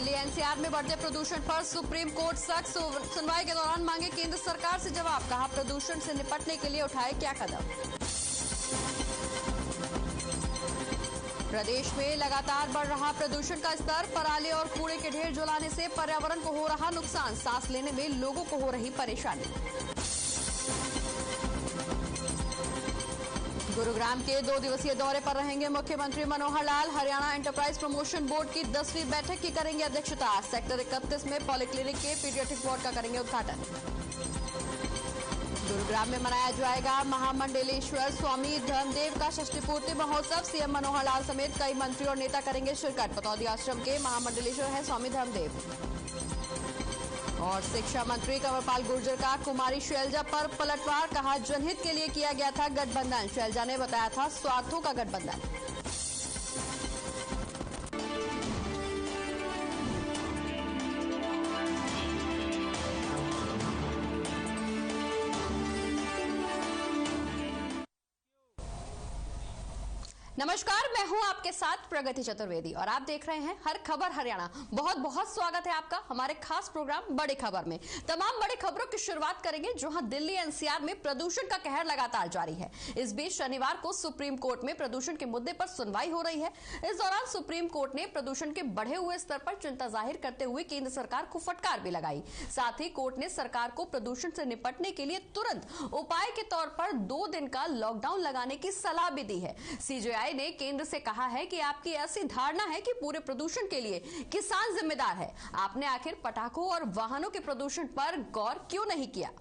Delhi NCR में बढ़ते प्रदूषण पर सुप्रीम कोर्ट सख्त, सुनवाई के दौरान मांगे केंद्र सरकार से जवाब, कहा प्रदूषण से निपटने के लिए उठाए क्या कदम। प्रदेश में लगातार बढ़ रहा प्रदूषण का स्तर, पराली और कूड़े के ढेर जलाने से पर्यावरण को हो रहा नुकसान, सांस लेने में लोगों को हो रही परेशानी। गुरुग्राम के 2 दिवसीय दौरे पर रहेंगे मुख्यमंत्री Manohar Lal, Haryana enterprise promotion board की 10वीं बैठक की करेंगे अध्यक्षता, सेक्टर 31 में पॉलीक्लिनिक के पीडियाट्रिक वार्ड का करेंगे उद्घाटन। गुरुग्राम में मनाया जाएगा महामंडलेश्वर स्वामी धर्मदेव का षष्ठी पूर्ति महोत्सव, सीएम मनोहर लाल समेत कई मंत्री और नेता करेंगे शिरकत, पतौदी आश्रम के महामंडलेश्वर है स्वामी धर्मदेव। और शिक्षा मंत्री कंवरपाल गुर्जर का कुमारी शैलजा पर पलटवार, कहा जनहित के लिए किया गया था गठबंधन, शैलजा ने बताया था स्वार्थों का गठबंधन। नमस्कार, मैं हूं आपके साथ प्रगति चतुर्वेदी और आप देख रहे हैं हर खबर हरियाणा। बहुत बहुत स्वागत है आपका हमारे खास प्रोग्राम बड़ी खबर में। तमाम बड़ी खबरों की शुरुआत करेंगे जहां दिल्ली एनसीआर में प्रदूषण का कहर लगातार जारी है। इस बीच शनिवार को सुप्रीम कोर्ट में प्रदूषण के मुद्दे पर सुनवाई हो रही है। इस दौरान सुप्रीम कोर्ट ने प्रदूषण के बढ़े हुए स्तर पर चिंता जाहिर करते हुए केंद्र सरकार को फटकार भी लगाई। साथ ही कोर्ट ने सरकार को प्रदूषण से निपटने के लिए तुरंत उपाय के तौर पर 2 दिन का लॉकडाउन लगाने की सलाह भी दी है। सीजेआई ने केंद्र से कहा है कि आपकी ऐसी धारणा है कि पूरे प्रदूषण के लिए किसान जिम्मेदार है। आपने आखिर पटाखों और वाहनों के प्रदूषण पर गौर क्यों नहीं किया।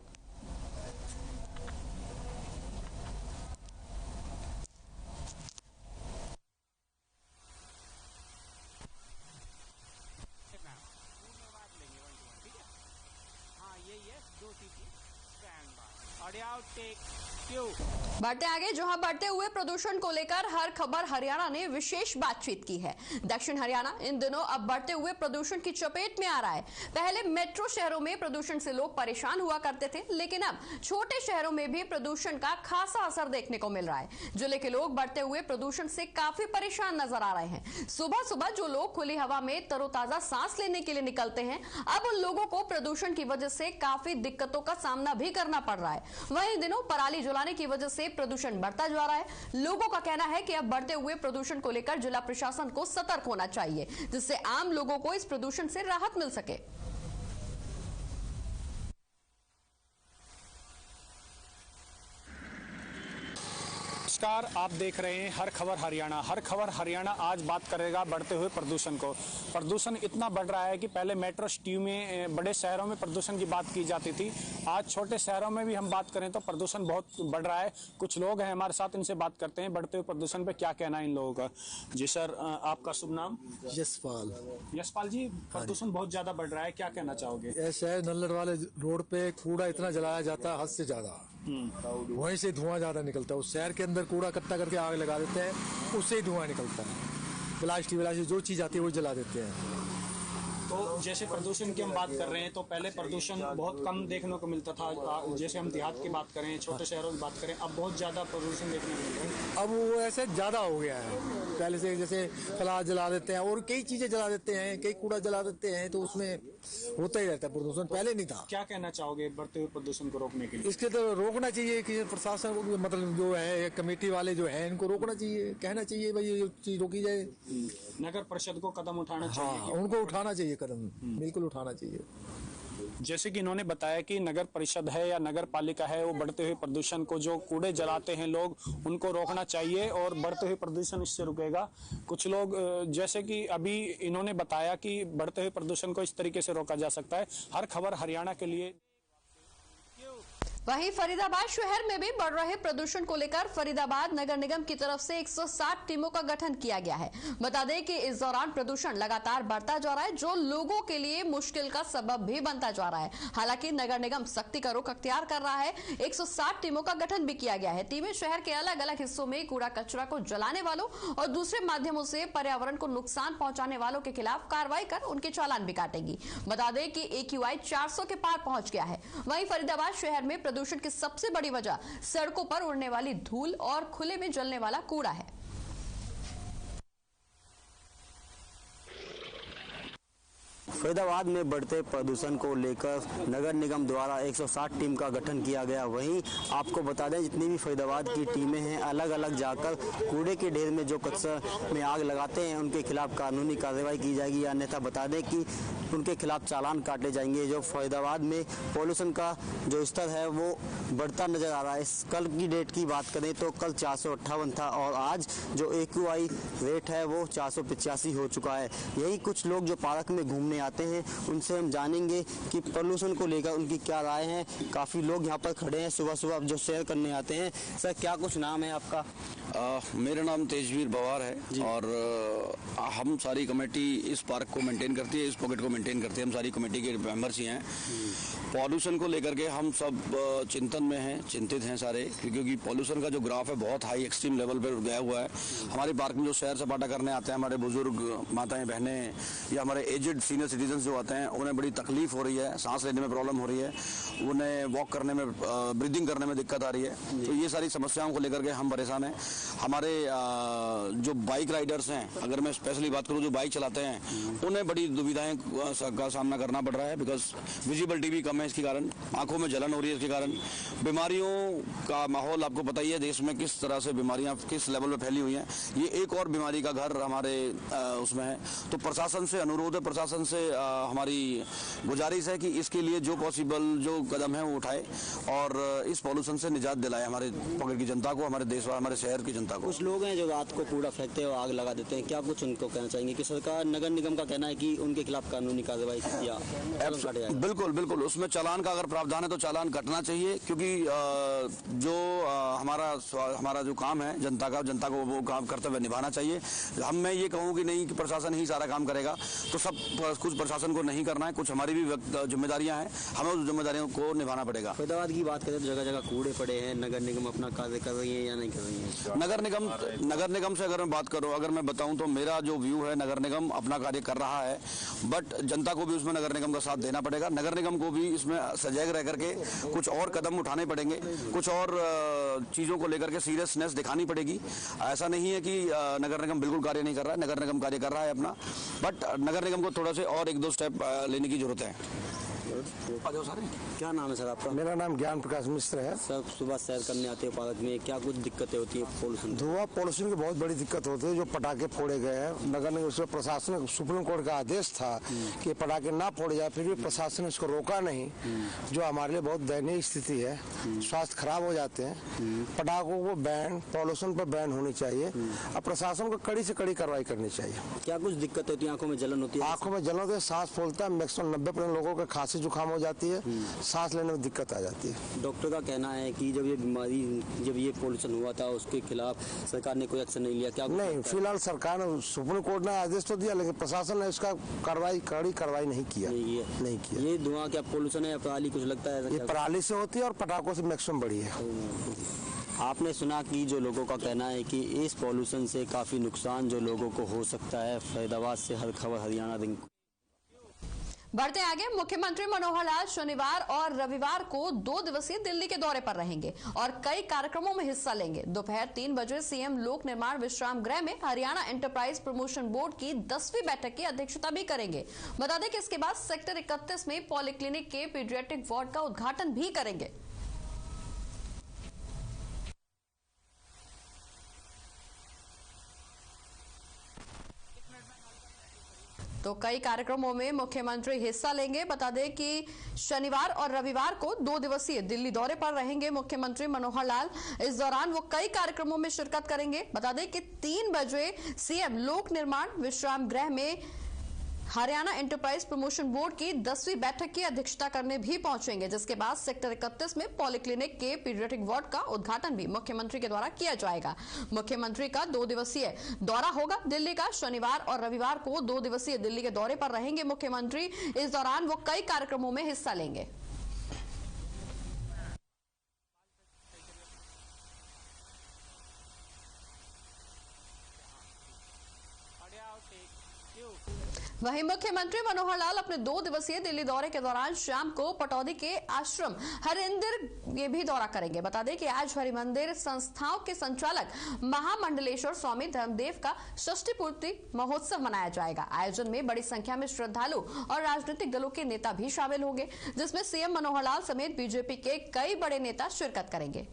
बढ़ते आगे, जहां बढ़ते हुए प्रदूषण को लेकर हर खबर हरियाणा ने विशेष बातचीत की है। दक्षिण हरियाणा इन दिनों अब बढ़ते हुए प्रदूषण की चपेट में आ रहा है। पहले मेट्रो शहरों में प्रदूषण से लोग परेशान हुआ करते थे, लेकिन अब छोटे शहरों में भी प्रदूषण का खासा असर देखने को मिल रहा है। जिले के लोग बढ़ते हुए प्रदूषण से काफी परेशान नजर आ रहे हैं। सुबह सुबह जो लोग खुली हवा में तरोताजा सांस लेने के लिए निकलते हैं, अब उन लोगों को प्रदूषण की वजह से काफी दिक्कतों का सामना भी करना पड़ रहा है। वहीं दिनों पराली जलाने की वजह से प्रदूषण बढ़ता जा रहा है। लोगों का कहना है कि अब बढ़ते हुए प्रदूषण को लेकर जिला प्रशासन को सतर्क होना चाहिए, जिससे आम लोगों को इस प्रदूषण से राहत मिल सके। नमस्कार, आप देख रहे हैं हर खबर हरियाणा। हर खबर हरियाणा आज बात करेगा बढ़ते हुए प्रदूषण को। प्रदूषण इतना बढ़ रहा है कि पहले मेट्रो सिटी में, बड़े शहरों में प्रदूषण की बात की जाती थी। आज छोटे शहरों में भी हम बात करें तो प्रदूषण बहुत बढ़ रहा है। कुछ लोग हैं हमारे साथ, इनसे बात करते हैं बढ़ते हुए प्रदूषण पे क्या कहना है इन लोगों का। जी सर, आपका शुभ नाम? यशपाल। यशपाल जी, प्रदूषण बहुत ज्यादा बढ़ रहा है, क्या कहना चाहोगे? ऐसा है, नल्लड़ वाले रोड पे कूड़ा इतना जलाया जाता है हद से ज्यादा, वहीं से धुआं ज्यादा निकलता है। उस शहर के अंदर कूड़ा इकट्ठा करके आग लगा देते हैं, उससे ही धुआं निकलता है। प्लास्टिक जो चीज आती है वो जला देते हैं। तो जैसे प्रदूषण की हम बात कर रहे हैं तो पहले प्रदूषण बहुत कम देखने को मिलता था। जैसे हम देहात की बात करें, छोटे शहरों की बात करें, अब बहुत ज्यादा प्रदूषण देखने को मिल रहा है। अब वो ऐसे ज्यादा हो गया है। पहले से जैसे कलाश जला देते हैं और कई चीजें जला देते हैं, कई कूड़ा जला देते हैं, तो उसमें होता ही रहता है प्रदूषण। पहले नहीं था। क्या कहना चाहोगे बढ़ते हुए प्रदूषण को रोकने के लिए? इसके तो रोकना चाहिए कि प्रशासन को, मतलब जो है कमेटी वाले जो है, इनको रोकना चाहिए, कहना चाहिए भाई ये चीज रोकी जाए। नगर परिषद को कदम उठाना चाहिए। हाँ, उनको उठाना चाहिए कदम, बिल्कुल उठाना चाहिए। जैसे कि इन्होंने बताया कि नगर परिषद है या नगर पालिका है, वो बढ़ते हुए प्रदूषण को, जो कूड़े जलाते हैं लोग, उनको रोकना चाहिए और बढ़ते हुए प्रदूषण इससे रुकेगा। कुछ लोग, जैसे कि अभी इन्होंने बताया कि बढ़ते हुए प्रदूषण को इस तरीके से रोका जा सकता है। हर खबर हरियाणा के लिए। वहीं फरीदाबाद शहर में भी बढ़ रहे प्रदूषण को लेकर फरीदाबाद नगर निगम की तरफ से 160 टीमों का गठन किया गया है। बता दें कि इस दौरान प्रदूषण लगातार बढ़ता जा रहा है, जो लोगों के लिए मुश्किल का सबब भी बनता जा रहा है। हालांकि नगर निगम सख्ती का रुख अख्तियार कर रहा है। 160 टीमों का गठन भी किया गया है। टीमें शहर के अलग अलग हिस्सों में कूड़ा कचरा को जलाने वालों और दूसरे माध्यमों से पर्यावरण को नुकसान पहुंचाने वालों के खिलाफ कार्रवाई कर उनके चालान भी काटेगी। बता दें कि AQI 400 के पार पहुंच गया है। वहीं फरीदाबाद शहर में प्रदूषण की सबसे बड़ी वजह सड़कों पर उड़ने वाली धूल और खुले में जलने वाला कूड़ा है। फरीदाबाद में बढ़ते प्रदूषण को लेकर नगर निगम द्वारा 160 टीम का गठन किया गया। वहीं आपको बता दें जितनी भी फरीदाबाद की टीमें हैं अलग अलग जाकर कूड़े के ढेर में जो कचरा में आग लगाते हैं उनके खिलाफ कानूनी कार्रवाई की जाएगी, अन्यथा बता दें कि उनके खिलाफ चालान काटे जाएंगे। जो फरीदाबाद में पॉल्यूशन का जो स्तर है वो बढ़ता नजर आ रहा है। इस कल की डेट की बात करें तो कल 458 था और आज जो AQI रेट है वो 485 हो चुका है। यही कुछ लोग जो पार्क में घूमने आते हैं उनसे हम जानेंगे कि पोल्यूशन को लेकर उनकी क्या राय है। काफ़ी लोग यहाँ पर खड़े हैं सुबह सुबह जो सैर करने आते हैं। सर क्या कुछ नाम है आपका? मेरा नाम तेजवीर बवार है और हम सारी कमेटी इस पार्क को मेंटेन करती है, इस पॉकेट को मेंटेन करती है। हम सारी कमेटी के मेंबर्स ही हैं। पॉल्यूशन को लेकर के हम सब चिंतन में हैं, चिंतित हैं सारे, क्योंकि पॉल्यूशन का जो ग्राफ है बहुत हाई एक्सट्रीम लेवल पर गया हुआ है। हमारे पार्क में जो सैर सपाटा करने आते हैं हमारे बुजुर्ग माताएं बहनें या हमारे एजेड सीनियर सिटीजन्स जो आते हैं उन्हें बड़ी तकलीफ हो रही है, सांस लेने में प्रॉब्लम हो रही है, उन्हें वॉक करने में ब्रीदिंग करने में दिक्कत आ रही है। तो ये सारी समस्याओं को लेकर के हम परेशान हैं। हमारे जो बाइक राइडर्स हैं, अगर मैं स्पेशली बात करूं जो बाइक चलाते हैं उन्हें बड़ी दुविधाएं का सामना करना पड़ रहा है, बिकॉज विजिबिलिटी भी कम है। इसके कारण आंखों में जलन हो रही है। इसके कारण बीमारियों का माहौल आपको पता ही है देश में किस तरह से बीमारियां किस लेवल पे फैली हुई हैं। ये एक और बीमारी का घर हमारे उसमें है। तो प्रशासन से अनुरोध है, प्रशासन से हमारी गुजारिश है कि इसके लिए जो पॉसिबल जो कदम है वो उठाए और इस पॉल्यूशन से निजात दिलाए हमारे पकड़ की जनता को, हमारे देश हमारे शहर की जनता को। कुछ लोग हैं जो रात को कूड़ा फेंकते हैं और आग लगा देते हैं, क्या कुछ उनको कहना चाहेंगे कि सरकार नगर निगम का कहना है कि उनके खिलाफ कानूनी कार्रवाई या बिल्कुल बिल्कुल उसमें चालान का अगर प्रावधान है तो चालान कटना चाहिए, क्योंकि जो हमारा जो काम है जनता को वो काम कर्तव्य निभाना चाहिए। मैं ये कहूँ कि नहीं कि प्रशासन ही सारा काम करेगा, तो सब कुछ प्रशासन को नहीं करना है, कुछ हमारी भी जिम्मेदारियां हैं, हमें उस जिम्मेदारियों को निभाना पड़ेगा। फरीदाबाद की बात करें तो जगह जगह कूड़े पड़े हैं, नगर निगम अपना कार्य कर रही है या नहीं कर रही है? नगर निगम से अगर मैं बात करूं, अगर मैं बताऊं तो मेरा जो व्यू है नगर निगम अपना कार्य कर रहा है, बट जनता को भी उसमें नगर निगम का साथ देना पड़ेगा। नगर निगम को भी इसमें सजग रह करके कुछ और कदम उठाने पड़ेंगे, कुछ और चीजों को लेकर के सीरियसनेस दिखानी पड़ेगी। ऐसा नहीं है कि नगर निगम बिल्कुल कार्य नहीं कर रहा है, नगर निगम कार्य कर रहा है अपना, बट नगर निगम को थोड़ा से और 1-2 स्टेप लेने की जरूरत है। क्या नाम है सर आपका? मेरा नाम ज्ञान प्रकाश मिश्र है। सर सुबह सैर करने आते हैं पार्क में, क्या कुछ दिक्कतें होती है पोल्यूशन? धुआं पोल्यूशन की बहुत बड़ी दिक्कत होती है। जो पटाखे फोड़े गए हैं नगर निगम, उसमें प्रशासन सुप्रीम कोर्ट का आदेश था कि पटाखे ना फोड़े जाए, फिर भी प्रशासन ने इसको रोका नहीं, जो हमारे लिए बहुत दयनीय स्थिति है। स्वास्थ्य खराब हो जाते हैं। पटाखों को बैन, पॉल्यूशन पर बैन होनी चाहिए और प्रशासन को कड़ी से कड़ी कार्रवाई करनी चाहिए। क्या कुछ दिक्कत होती है? आंखों में जलन होती है? आंखों में जलन होती है, सांस फूलता है। मैक्सिमम 90% लोगों को खांसी जुकाम हो जाती है, सांस लेने में दिक्कत आ जाती है। डॉक्टर का कहना है कि जब ये पोल्यूशन हुआ था उसके खिलाफ सरकार ने कोई एक्शन नहीं लिया, क्या? नहीं, फिलहाल सरकार ने, सुप्रीम कोर्ट ने आदेश तो दिया, लेकिन प्रशासन ने इसका कड़ी कार्रवाई नहीं किया। ये धुआं क्या पोल्यूशन है या पराली कुछ लगता है? ये पराली से होती है और पटाखों से मैक्सिमम बड़ी है। आपने सुना कि जो लोगों का कहना है कि इस पॉल्यूशन से काफी नुकसान जो लोगों को हो सकता है। फरीदाबाद से हर खबर हरियाणा रिंकू। बढ़ते आगे, मुख्यमंत्री मनोहर लाल शनिवार और रविवार को 2 दिवसीय दिल्ली के दौरे पर रहेंगे और कई कार्यक्रमों में हिस्सा लेंगे। दोपहर 3 बजे सीएम लोक निर्माण विश्राम गृह में हरियाणा एंटरप्राइज प्रमोशन बोर्ड की 10वीं बैठक की अध्यक्षता भी करेंगे। बता दें कि इसके बाद सेक्टर 31 में पॉलीक्लिनिक के पीडियाट्रिक वार्ड का उद्घाटन भी करेंगे। तो कई कार्यक्रमों में मुख्यमंत्री हिस्सा लेंगे। बता दें कि शनिवार और रविवार को 2 दिवसीय दिल्ली दौरे पर रहेंगे मुख्यमंत्री मनोहर लाल। इस दौरान वो कई कार्यक्रमों में शिरकत करेंगे। बता दें कि 3 बजे सीएम लोक निर्माण विश्राम गृह में हरियाणा एंटरप्राइज प्रमोशन बोर्ड की 10वीं बैठक की अध्यक्षता करने भी पहुंचेंगे, जिसके बाद सेक्टर 31 में पॉलीक्लिनिक के पीडियाट्रिक वार्ड का उद्घाटन भी मुख्यमंत्री के द्वारा किया जाएगा। मुख्यमंत्री का 2 दिवसीय दौरा होगा दिल्ली का। शनिवार और रविवार को 2 दिवसीय दिल्ली के दौरे पर रहेंगे मुख्यमंत्री। इस दौरान वो कई कार्यक्रमों में हिस्सा लेंगे। वहीं मुख्यमंत्री मनोहर लाल अपने 2 दिवसीय दिल्ली दौरे के दौरान शाम को पटौदी के आश्रम हरिंदर ये भी दौरा करेंगे। बता दें कि आज हरिमंदिर संस्थाओं के संचालक महामंडलेश्वर स्वामी धर्मदेव का षष्ठी पूर्ति महोत्सव मनाया जाएगा। आयोजन में बड़ी संख्या में श्रद्धालु और राजनीतिक दलों के नेता भी शामिल होंगे, जिसमें सीएम मनोहर लाल समेत बीजेपी के कई बड़े नेता शिरकत करेंगे।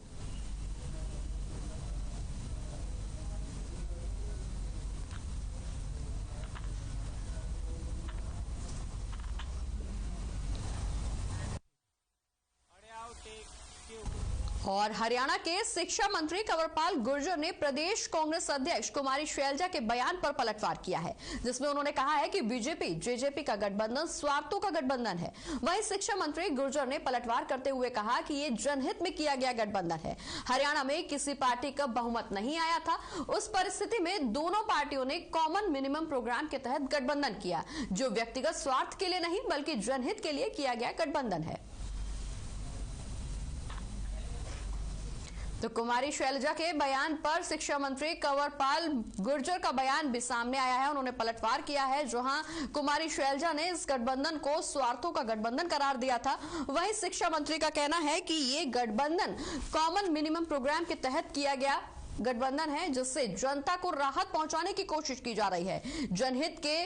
और हरियाणा के शिक्षा मंत्री कंवरपाल गुर्जर ने प्रदेश कांग्रेस अध्यक्ष कुमारी शैलजा के बयान पर पलटवार किया है, जिसमें उन्होंने कहा है कि बीजेपी जेजेपी का गठबंधन स्वार्थों का गठबंधन है। वहीं शिक्षा मंत्री गुर्जर ने पलटवार करते हुए कहा कि ये जनहित में किया गया गठबंधन है। हरियाणा में किसी पार्टी का बहुमत नहीं आया था, उस परिस्थिति में दोनों पार्टियों ने कॉमन मिनिमम प्रोग्राम के तहत गठबंधन किया, जो व्यक्तिगत स्वार्थ के लिए नहीं बल्कि जनहित के लिए किया गया गठबंधन है। तो कुमारी शैलजा के बयान पर शिक्षा मंत्री कंवरपाल गुर्जर का बयान भी सामने आया है। उन्होंने पलटवार किया है, जहां कुमारी शैलजा ने इस गठबंधन को स्वार्थों का गठबंधन करार दिया था, वहीं शिक्षा मंत्री का कहना है कि ये गठबंधन कॉमन मिनिमम प्रोग्राम के तहत किया गया गठबंधन है, जिससे जनता को राहत पहुंचाने की कोशिश की जा रही है। जनहित के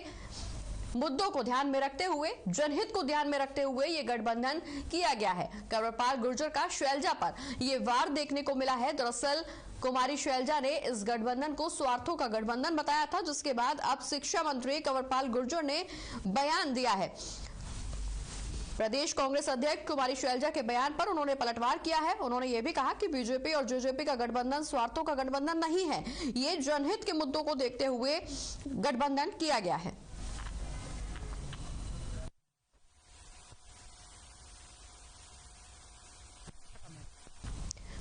मुद्दों को ध्यान में रखते हुए, जनहित को ध्यान में रखते हुए ये गठबंधन किया गया है। कंवरपाल गुर्जर का शैलजा पर ये वार देखने को मिला है। दरअसल कुमारी शैलजा ने इस गठबंधन को स्वार्थों का गठबंधन बताया था, जिसके बाद अब शिक्षा मंत्री कंवरपाल गुर्जर ने बयान दिया है। प्रदेश कांग्रेस अध्यक्ष कुमारी शैलजा के बयान पर उन्होंने पलटवार किया है। उन्होंने ये भी कहा कि बीजेपी और जेजेपी का गठबंधन स्वार्थों का गठबंधन नहीं है, ये जनहित के मुद्दों को देखते हुए गठबंधन किया गया है।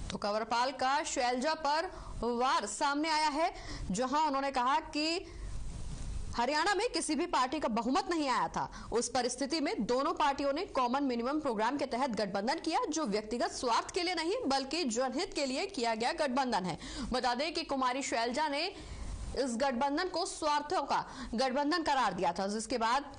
तो कंवरपाल का शैलजा पर वार सामने आया है, जहां उन्होंने कहा कि हरियाणा में किसी भी पार्टी का बहुमत नहीं आया था, उस परिस्थिति में दोनों पार्टियों ने कॉमन मिनिमम प्रोग्राम के तहत गठबंधन किया, जो व्यक्तिगत स्वार्थ के लिए नहीं बल्कि जनहित के लिए किया गया गठबंधन है। बता दें कि कुमारी शैलजा ने इस गठबंधन को स्वार्थों का गठबंधन करार दिया था, जिसके बाद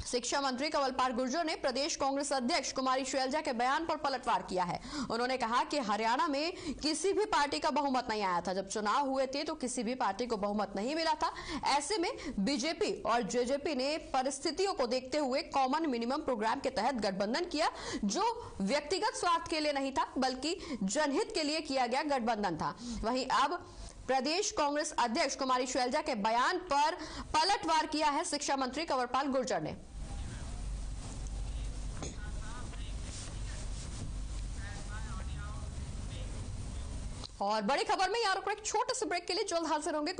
शिक्षा मंत्री कंवरपाल गुर्जर ने प्रदेश कांग्रेस अध्यक्ष कुमारी शैलजा के बयान पर पलटवार किया है। उन्होंने कहा कि हरियाणा में किसी भी पार्टी का बहुमत नहीं आया था। जब चुनाव हुए थे तो किसी भी पार्टी को बहुमत नहीं मिला था। ऐसे में बीजेपी और जेजेपी ने परिस्थितियों को देखते हुए कॉमन मिनिमम प्रोग्राम के तहत गठबंधन किया, जो व्यक्तिगत स्वार्थ के लिए नहीं था बल्कि जनहित के लिए किया गया गठबंधन था। वहीं अब प्रदेश कांग्रेस अध्यक्ष कुमारी शैलजा के बयान पर पलटवार किया है शिक्षा मंत्री कंवरपाल गुर्जर ने। और बड़ी खबर में यहाँ रुक एक छोटे से ब्रेक के लिए जल्द हाजिर होंगे।